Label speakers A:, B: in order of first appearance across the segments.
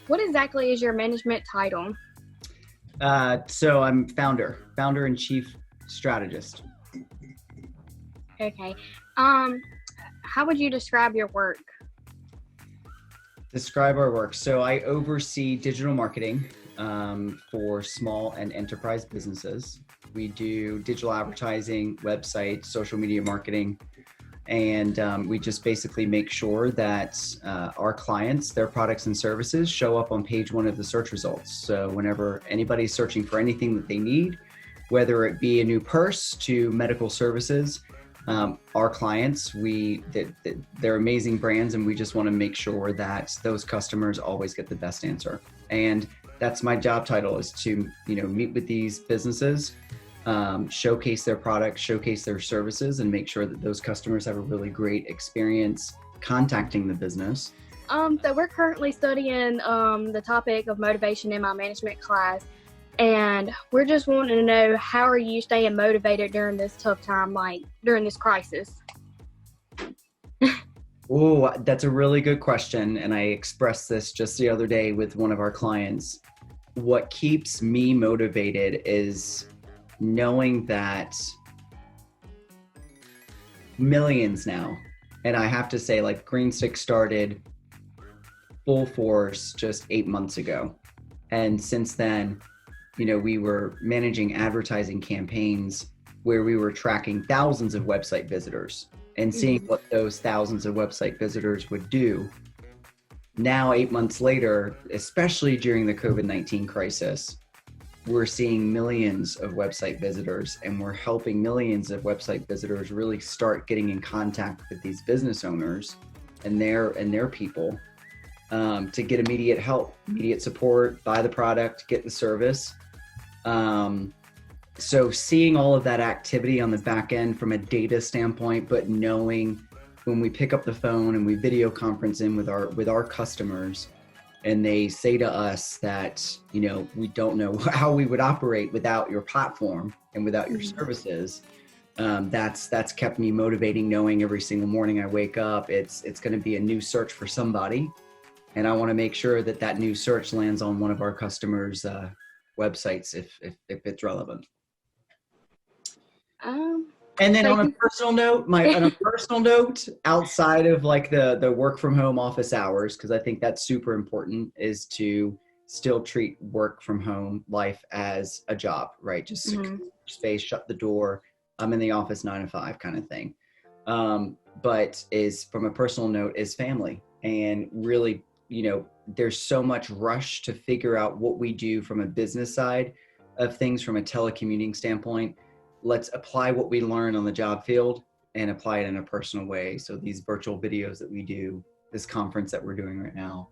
A: What exactly is your management title?
B: So I'm founder and chief strategist.
A: Okay. How would you describe your work?
B: Describe our work. So I oversee digital marketing for small and enterprise businesses. We do digital advertising, websites, social media marketing, and we just basically make sure that our clients, their products and services show up on page one of the search results. So whenever anybody's searching for anything that they need, whether it be a new purse to medical services, our clients, they're amazing brands, and we just want to make sure that those customers always get the best answer. And that's my job title, is to meet with these businesses, showcase their products, showcase their services, and make sure that those customers have a really great experience contacting the business.
A: So we're currently studying the topic of motivation in my management class, and we're just wanting to know, how are you staying motivated during this tough time, like during this crisis?
B: Oh, that's a really good question. And I expressed this just the other day with one of our clients. What keeps me motivated is knowing that millions now, and I have to say, like, Green Stick started full force just 8 months ago. And since then, we were managing advertising campaigns where we were tracking thousands of website visitors and seeing what those thousands of website visitors would do. Now, 8 months later, especially during the COVID-19 crisis, we're seeing millions of website visitors, and we're helping millions of website visitors really start getting in contact with these business owners and their people to get immediate help, immediate support, buy the product, get the service. So seeing all of that activity on the back end from a data standpoint, but knowing when we pick up the phone and we video conference in with our customers, and they say to us that, we don't know how we would operate without your platform and without your services, that's kept me motivating, knowing every single morning I wake up, it's going to be a new search for somebody. And I want to make sure that new search lands on one of our customers' websites if it's relevant. And then on a personal note, outside of like the work from home office hours, because I think that's super important, is to still treat work from home life as a job, right? Just secure space, shut the door. I'm in the office 9 to 5 kind of thing. But is, from a personal note, is family. And really, there's so much rush to figure out what we do from a business side of things, from a telecommuting standpoint. Let's apply what we learn on the job field and apply it in a personal way. So these virtual videos that we do, this conference that we're doing right now,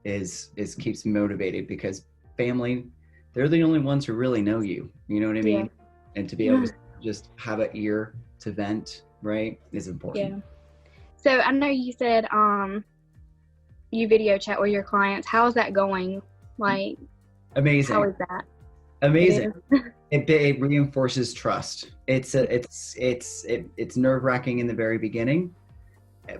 B: is keeps me motivated, because family, they're the only ones who really know you. You know what I mean? Yeah. And to be able to just have an ear to vent, right, is important.
A: Yeah. So I know you said you video chat with your clients. How is that going? Like,
B: amazing.
A: How is that?
B: Amazing. It reinforces trust. It's nerve-wracking in the very beginning,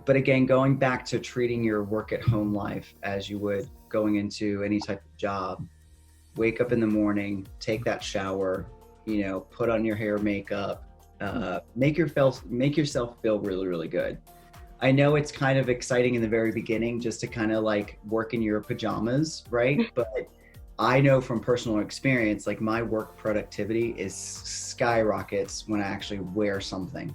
B: but again, going back to treating your work at home life as you would going into any type of job. Wake up in the morning, take that shower, put on your hair, makeup, make yourself feel really, really good. I know it's kind of exciting in the very beginning just to kind of like work in your pajamas, right? But I know from personal experience, like, my work productivity skyrockets when I actually wear something.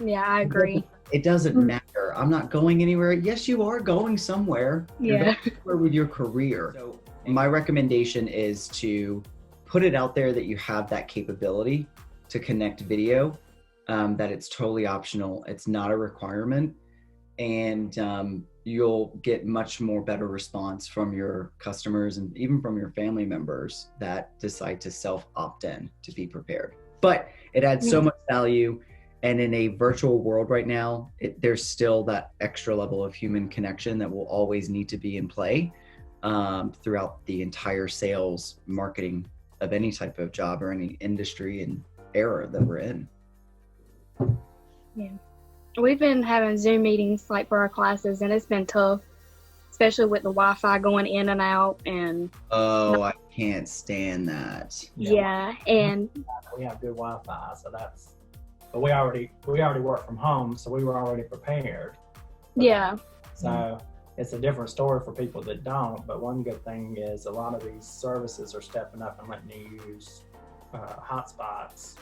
A: Yeah, I agree.
B: It doesn't matter. I'm not going anywhere. Yes, you are going somewhere. You're going somewhere with your career. So my recommendation is to put it out there that you have that capability to connect video, that it's totally optional. It's not a requirement. And you'll get much more better response from your customers and even from your family members that decide to self-opt in to be prepared. But it adds so much value. And in a virtual world right now, there's still that extra level of human connection that will always need to be in play throughout the entire sales, marketing of any type of job or any industry and era that we're in.
A: Yeah. We've been having Zoom meetings like for our classes, and it's been tough, especially with the Wi-Fi going in and out. And
B: Oh, I can't stand that.
A: yeah, and
C: we have good Wi-Fi, so that's. But we already work from home, so we were already prepared.
A: Yeah.
C: So it's a different story for people that don't. But one good thing is a lot of these services are stepping up and letting you use hotspots,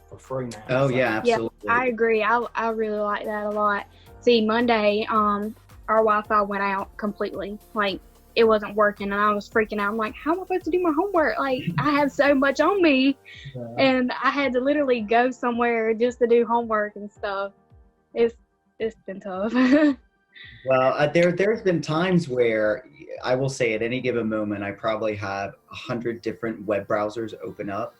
C: for free now.
B: Oh,
C: so,
B: yeah, absolutely.
A: Yeah, I agree. I really like that a lot. See, Monday, our Wi-Fi went out completely. Like, it wasn't working, and I was freaking out. I'm like, how am I supposed to do my homework? Like, I have so much on me, and I had to literally go somewhere just to do homework and stuff. It's been tough.
B: Well, there's been times where I will say at any given moment, I probably have 100 different web browsers open up.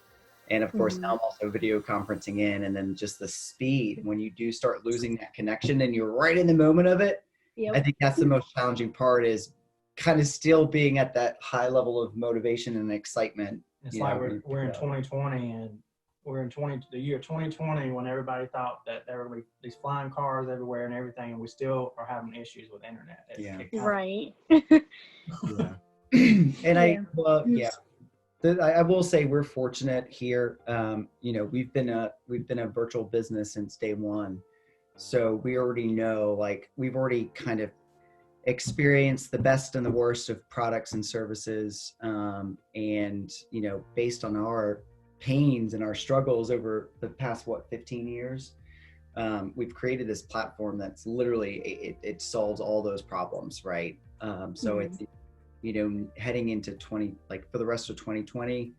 B: And of course, now I'm also video conferencing in, and then just the speed when you do start losing that connection and you're right in the moment of it.
A: Yep.
B: I think that's the most challenging part, is kind of still being at that high level of motivation and excitement.
C: It's like we're in 2020, and we're in the year 2020 when everybody thought that there would be these flying cars everywhere and everything, and we still are having issues with internet.
A: Right.
B: Yeah. And I will say we're fortunate here. We've been a virtual business since day one. So we already know, like, we've already kind of experienced the best and the worst of products and services. And, based on our pains and our struggles over the past, 15 years, we've created this platform that's literally, it solves all those problems, right? So it's, heading into for the rest of 2020,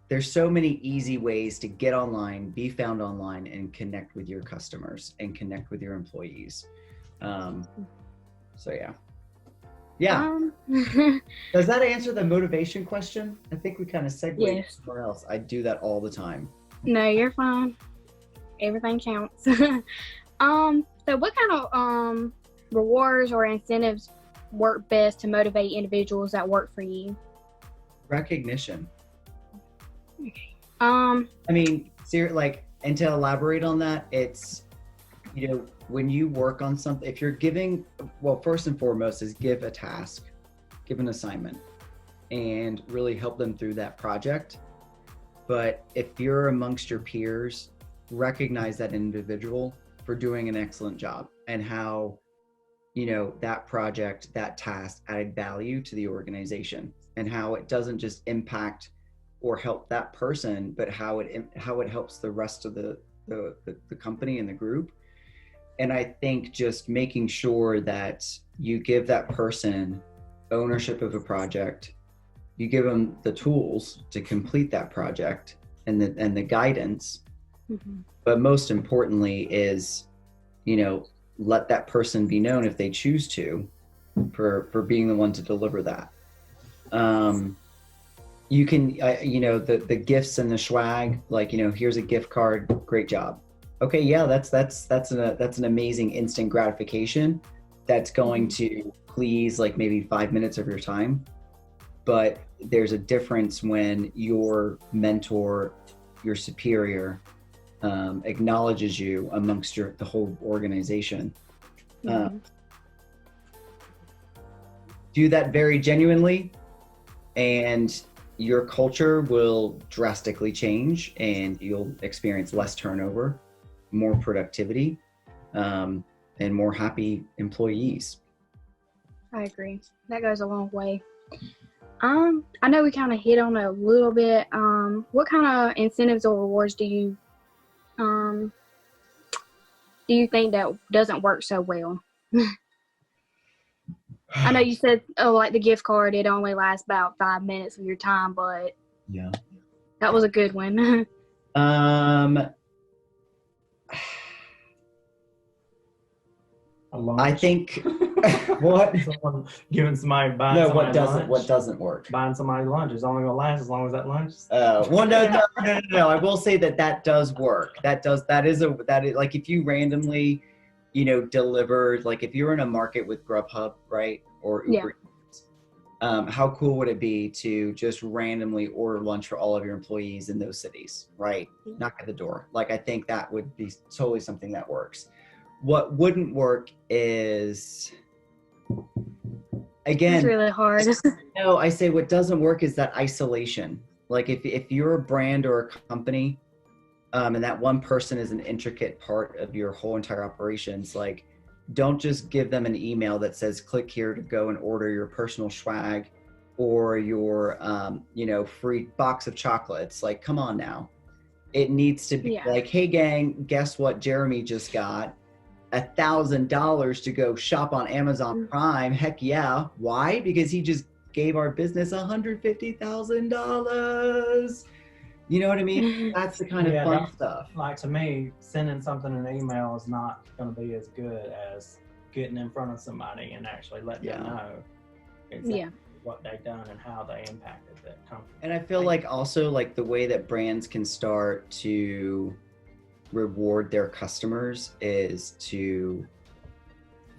B: there's so many easy ways to get online, be found online, and connect with your customers and connect with your employees. So yeah. Does that answer the motivation question? I think we kind of segued somewhere else. I do that all the time.
A: No, you're fine. Everything counts. So what kind of rewards or incentives work best to motivate individuals that work for you?
B: Recognition.
A: Okay.
B: I mean, and to elaborate on that, it's, when you work on something, if you're giving, first and foremost is give a task, give an assignment, and really help them through that project. But if you're amongst your peers, recognize that individual for doing an excellent job and how, that project, that task added value to the organization, and how it doesn't just impact or help that person, but how it helps the rest of the company and the group. And I think just making sure that you give that person ownership of a project, you give them the tools to complete that project and the guidance, but most importantly is, let that person be known if they choose to, for being the one to deliver that. You can, the gifts and the swag, like, here's a gift card, great job. Okay, yeah, that's an amazing instant gratification that's going to please like maybe 5 minutes of your time. But there's a difference when your mentor, your superior, acknowledges you amongst the whole organization. Do that very genuinely, and your culture will drastically change, and you'll experience less turnover, more productivity, and more happy employees.
A: I agree. That goes a long way. I know we kind of hit on it a little bit. What kind of incentives or rewards do you think that doesn't work so well? I know you said, like the gift card, it only lasts about 5 minutes of your time, but
B: yeah,
A: that was a good one.
B: I think what
C: giving somebody buying
B: what doesn't work?
C: Buying somebody lunch is only gonna last as long as that lunch.
B: No. I will say that does work. That is like, if you randomly, deliver, like if you're in a market with Grubhub, right, or Uber Eats, how cool would it be to just randomly order lunch for all of your employees in those cities, right? Knock at the door. Like, I think that would be totally something that works. What wouldn't work is, again,
A: It's really hard.
B: no, I say what doesn't work is that isolation. Like, if you're a brand or a company, and that one person is an intricate part of your whole entire operations, like, don't just give them an email that says click here to go and order your personal swag or your free box of chocolates. Like, come on now. It needs to be like, hey gang, guess what Jeremy just got? $1,000 to go shop on Amazon Prime. Heck yeah. Why? Because he just gave our business $150,000. You know what I mean? That's the kind of fun stuff.
C: Like, to me, sending something in an email is not going to be as good as getting in front of somebody and actually letting them know exactly what they've done and how they impacted that company.
B: And I feel like also, like, the way that brands can start to reward their customers is to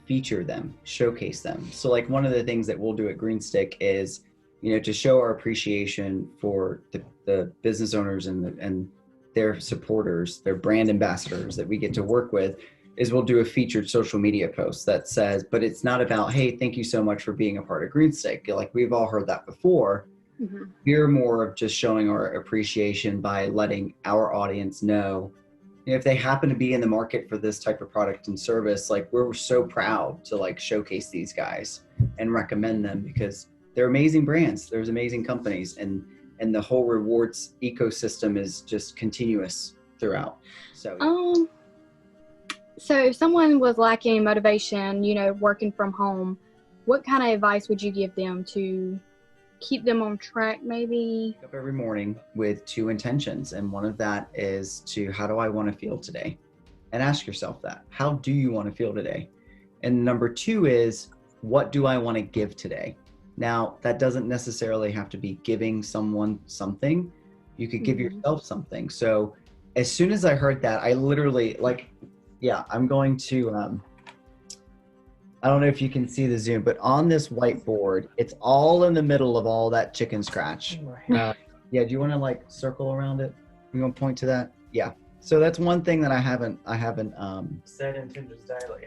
B: feature them, showcase them. So, like, one of the things that we'll do at Greenstick is, to show our appreciation for the business owners and their supporters, their brand ambassadors that we get to work with, is we'll do a featured social media post that says, but it's not about, hey, thank you so much for being a part of Greenstick. Like, we've all heard that before. We're more of just showing our appreciation by letting our audience know, if they happen to be in the market for this type of product and service, like, we're so proud to, like, showcase these guys and recommend them because they're amazing brands. There's amazing companies, and the whole rewards ecosystem is just continuous throughout. So
A: if someone was lacking motivation, working from home, what kind of advice would you give them to keep them on track, maybe?
B: Wake up every morning with two intentions, and one of that is to, how do I want to feel today? And ask yourself that. How do you want to feel today? And number two is, what do I want to give today? Now, that doesn't necessarily have to be giving someone something. You could give yourself something. So as soon as I heard that, I literally, I'm going to, I don't know if you can see the Zoom, but on this whiteboard, it's all in the middle of all that chicken scratch. Do you want to, like, circle around it? You want to point to that? Yeah. So that's one thing that I haven't
C: set intentions daily.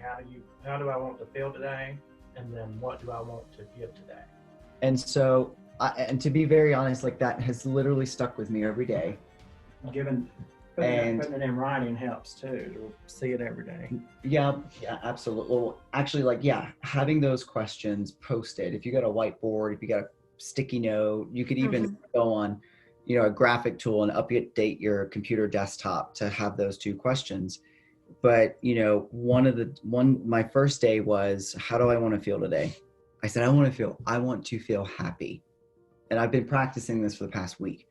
C: How do I want to feel today? And then what do I want to give today?
B: And so, and to be very honest, like, that has literally stuck with me every day.
C: Putting it in writing helps too, to see it every day. Yeah,
B: absolutely. Well, actually, having those questions posted, if you got a whiteboard, if you got a sticky note, you could even go on, a graphic tool and update your computer desktop to have those two questions. But, my first day was, how do I want to feel today? I said, I want to feel happy. And I've been practicing this for the past week,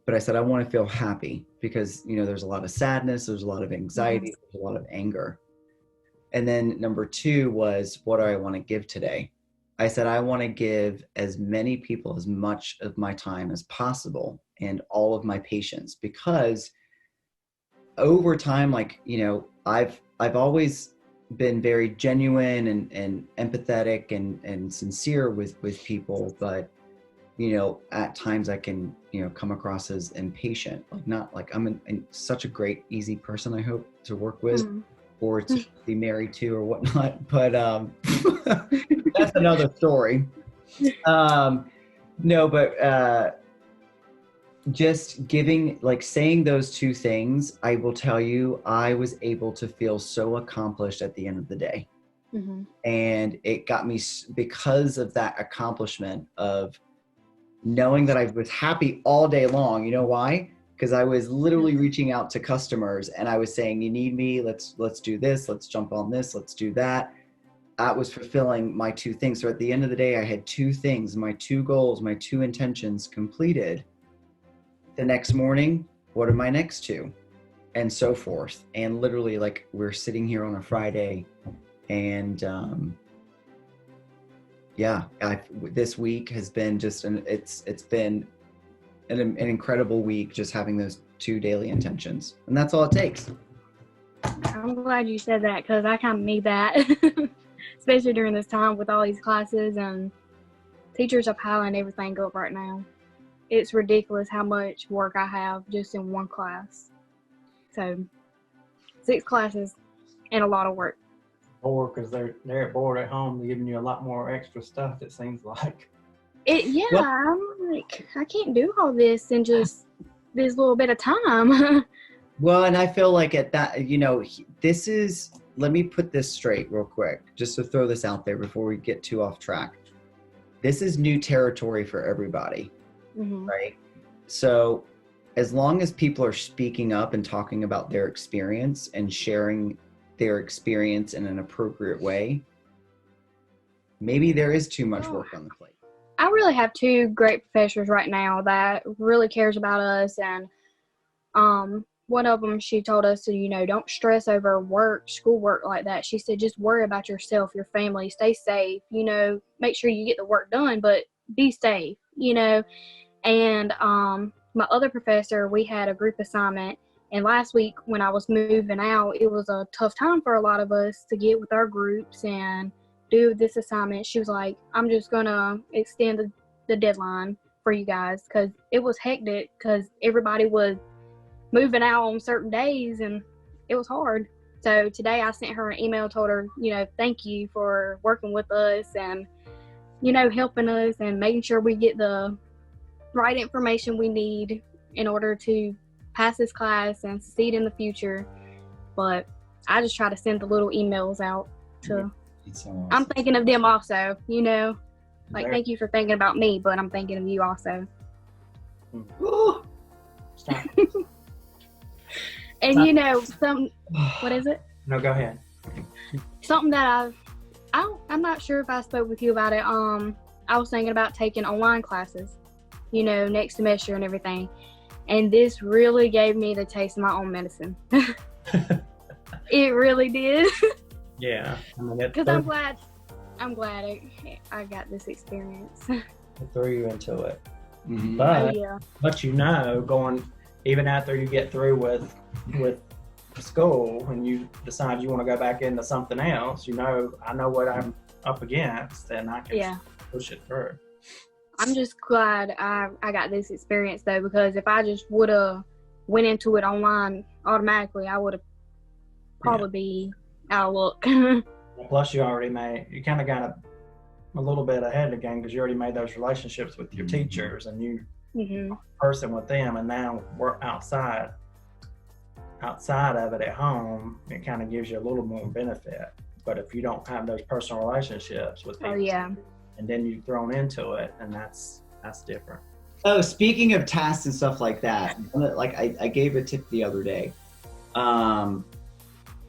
B: but I said, I want to feel happy because, there's a lot of sadness, there's a lot of anxiety, there's a lot of anger. And then number two was, what do I want to give today? I said, I want to give as many people as much of my time as possible and all of my patience, because over time, I've always been very genuine and empathetic and sincere with people, but at times I can come across as impatient, not like I'm such a great, easy person, I hope, to work with or to be married to or whatnot, but that's another story. Just giving, saying those two things, I will tell you, I was able to feel so accomplished at the end of the day. And it got me, because of that accomplishment of knowing that I was happy all day long. You know why? Because I was literally reaching out to customers and I was saying, you need me, let's do this, let's jump on this, let's do that. That was fulfilling my two things. So at the end of the day, I had two things, my two goals, my two intentions completed. The next morning, what are my next two? And so forth. And literally, we're sitting here on a Friday and this week has been just it's been an incredible week, just having those two daily intentions. And that's all it takes.
A: I'm glad you said that, because I kind of need that, especially during this time with all these classes and teachers are piling everything up right now. It's ridiculous how much work I have just in one class. So 6 classes and a lot of work.
C: Or because they're bored at home, giving you a lot more extra stuff, it seems like.
A: I'm like, I can't do all this in just this little bit of time.
B: Well, and I feel like at that, this is, let me put this straight real quick, just to throw this out there before we get too off track. This is new territory for everybody, right? So as long as people are speaking up and talking about their experience and sharing their experience in an appropriate way, maybe there is too much work on the plate.
A: I really have 2 great professors right now that really cares about us, and one of them, she told us to, don't stress over work, schoolwork like that. She said, just worry about yourself, your family, stay safe, make sure you get the work done, but be safe, And my other professor, we had a group assignment, and last week when I was moving out, it was a tough time for a lot of us to get with our groups and do this assignment. She was like, I'm just going to extend the deadline for you guys, because it was hectic because everybody was moving out on certain days and it was hard. So today I sent her an email, told her, thank you for working with us and, helping us and making sure we get the right information we need in order to pass this class and succeed in the future. But I just try to send the little emails out to,
B: awesome.
A: I'm thinking of them also, like, thank you for thinking about me, but I'm thinking of you also.
C: Stop.
A: And what is it?
C: No, go ahead.
A: Something that I'm not sure if I spoke with you about it. I was thinking about taking online classes, next semester and everything. And this really gave me the taste of my own medicine. It really did.
C: Yeah.
A: Because I'm glad I got this experience.
C: It threw you into it.
B: Mm-hmm.
C: But going, even after you get through with school and you decide you want to go back into something else, I know what I'm up against and I can push it through.
A: I'm just glad I got this experience though, because if I just would have went into it online automatically, I would have probably be out of luck.
C: Plus you kind of got a little bit ahead of the game because you already made those relationships with your teachers and you person with them, and now we're outside of it at home. It kind of gives you a little more benefit. But if you don't have those personal relationships with people, and then you're thrown into it, and that's different.
B: Oh, speaking of tasks and stuff like that, like I gave a tip the other day.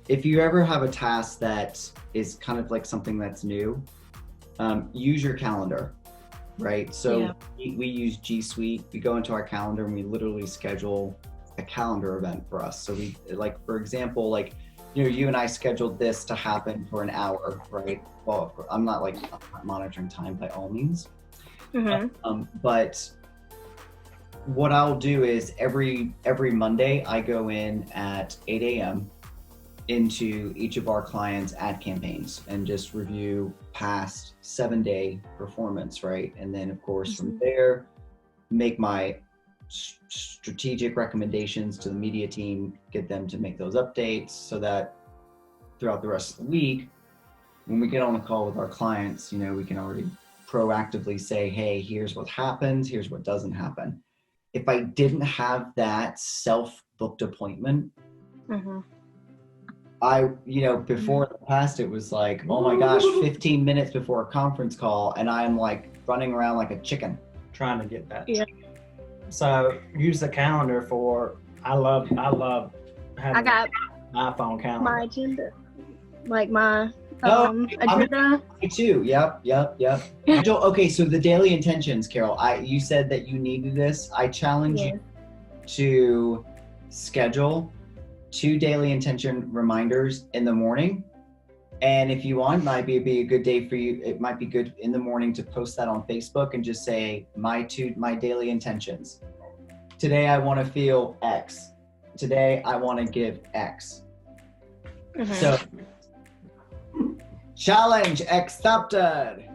B: If you ever have a task that is kind of like something that's new, use your calendar, right? So we use G Suite. We go into our calendar and we literally schedule a calendar event for us. So we, like, for example, like, you and I scheduled this to happen for an hour, right? Well, I'm not monitoring time by all means. But what I'll do is every Monday I go in at 8 a.m. into each of our clients' ad campaigns and just review past 7-day performance, right? And then of course from there, make my strategic recommendations to the media team, get them to make those updates so that throughout the rest of the week, when we get on a call with our clients, we can already proactively say, hey, here's what happens, here's what doesn't happen. If I didn't have that self-booked appointment, before the past, it was like, oh my gosh, 15 minutes before a conference call, and I'm like running around like a chicken.
C: Trying to get that.
A: Yeah.
C: So use the calendar for, I love having
A: I got
C: my iPhone calendar.
A: My agenda. Like my agenda.
B: Me too. Yep. Okay, so the daily intentions, Carol, you said that you needed this. I challenge you to schedule 2 daily intention reminders in the morning. And if you want, might be a good day for you. It might be good in the morning to post that on Facebook and just say my daily intentions. Today I want to feel X. Today I want to give X. So challenge accepted.